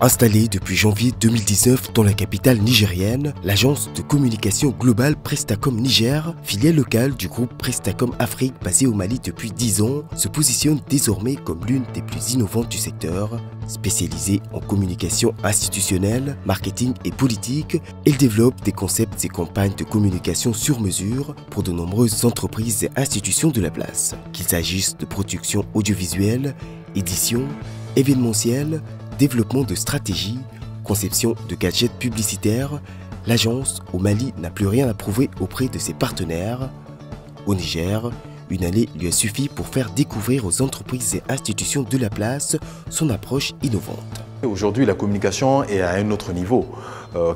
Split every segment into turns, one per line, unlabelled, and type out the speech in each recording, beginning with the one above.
Installée depuis janvier 2019 dans la capitale nigérienne, l'agence de communication globale Prestacom Niger, filiale locale du groupe Prestacom Afrique basée au Mali depuis 10 ans, se positionne désormais comme l'une des plus innovantes du secteur. Spécialisée en communication institutionnelle, marketing et politique, elle développe des concepts et campagnes de communication sur mesure pour de nombreuses entreprises et institutions de la place. Qu'il s'agisse de production audiovisuelle, édition, événementielle, développement de stratégies, conception de gadgets publicitaires, l'agence au Mali n'a plus rien à prouver auprès de ses partenaires. Au Niger, une année lui a suffi pour faire découvrir aux entreprises et institutions de la place son approche innovante.
Aujourd'hui, la communication est à un autre niveau.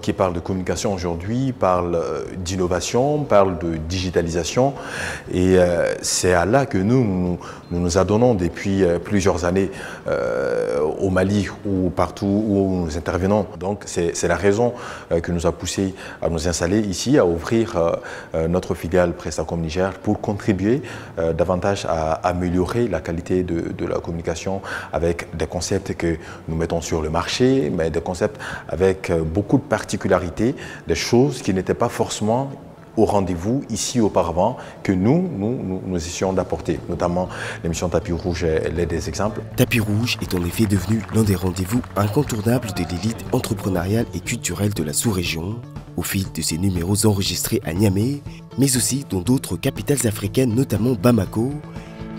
Qui parle de communication aujourd'hui, parle d'innovation, parle de digitalisation. Et c'est à là que nous adonnons depuis plusieurs années au Mali ou partout où nous intervenons. Donc c'est la raison qui nous a poussé à nous installer ici, à ouvrir notre filiale Prestacom Niger pour contribuer davantage à améliorer la qualité de la communication avec des concepts que nous mettons sur le marché, mais des concepts avec beaucoup de particularités, des choses qui n'étaient pas forcément au rendez-vous ici auparavant que nous essayons d'apporter, notamment l'émission Tapis Rouge est des exemples.
Tapis Rouge est en effet devenu l'un des rendez-vous incontournables de l'élite entrepreneuriale et culturelle de la sous-région. Au fil de ses numéros enregistrés à Niamey, mais aussi dans d'autres capitales africaines, notamment Bamako,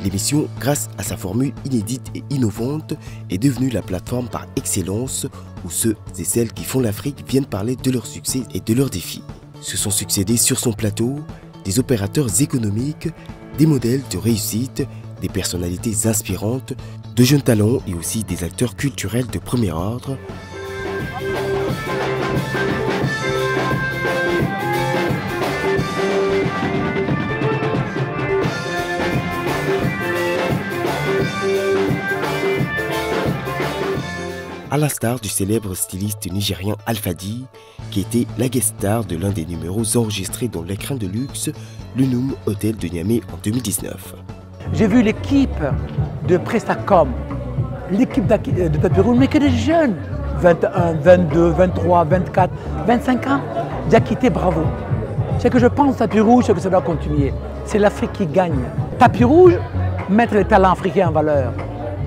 l'émission, grâce à sa formule inédite et innovante, est devenue la plateforme par excellence où ceux et celles qui font l'Afrique viennent parler de leurs succès et de leurs défis. Se sont succédés sur son plateau des opérateurs économiques, des modèles de réussite, des personnalités inspirantes, de jeunes talents et aussi des acteurs culturels de premier ordre. À l'instar du célèbre styliste nigérien Alfadi, qui était la guest star de l'un des numéros enregistrés dans l'écran de luxe, le Noum Hotel de Niamey en 2019.
J'ai vu l'équipe de Prestacom, l'équipe de Tapis Rouge, mais que des jeunes, 21, 22, 23, 24, 25 ans, Diakité, bravo. Ce que je pense Tapis Rouge, c'est que ça doit continuer. C'est l'Afrique qui gagne. Tapis Rouge, mettre les talents africains en valeur.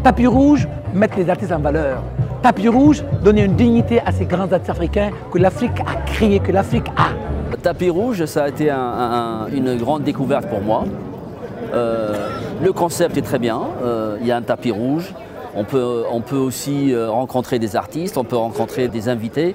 Tapis Rouge, mettre les artistes en valeur. Tapis Rouge, donner une dignité à ces grands artistes africains que l'Afrique a créés, que l'Afrique a.
Tapis Rouge, ça a été une grande découverte pour moi. Le concept est très bien, il y a un tapis rouge. On peut aussi rencontrer des artistes, on peut rencontrer des invités.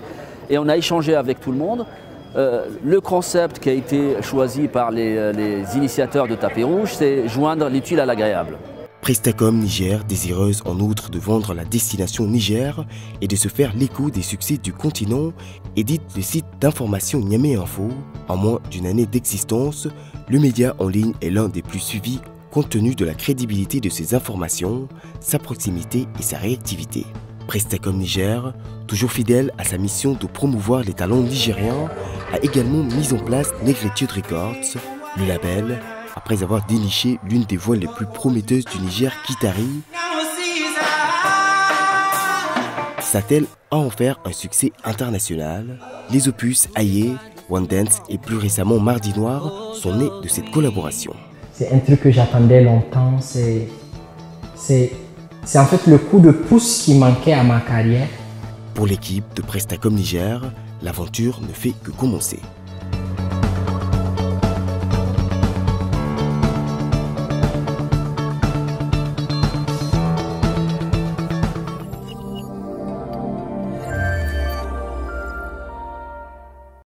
Et on a échangé avec tout le monde. Le concept qui a été choisi par les initiateurs de Tapis Rouge, c'est joindre l'utile à l'agréable.
Prestacom Niger, désireuse en outre de vendre la destination Niger et de se faire l'écho des succès du continent, édite le site d'information Niamey Info. En moins d'une année d'existence, le média en ligne est l'un des plus suivis compte tenu de la crédibilité de ses informations, sa proximité et sa réactivité. Prestacom Niger, toujours fidèle à sa mission de promouvoir les talents nigériens, a également mis en place Negritude Records, le label, après avoir déniché l'une des voix les plus prometteuses du Niger, Kitari, s'attelle à en faire un succès international. Les opus Aye, One Dance et plus récemment Mardi Noir sont nés de cette collaboration.
C'est un truc que j'attendais longtemps, c'est en fait le coup de pouce qui manquait à ma carrière.
Pour l'équipe de Prestacom Niger, l'aventure ne fait que commencer.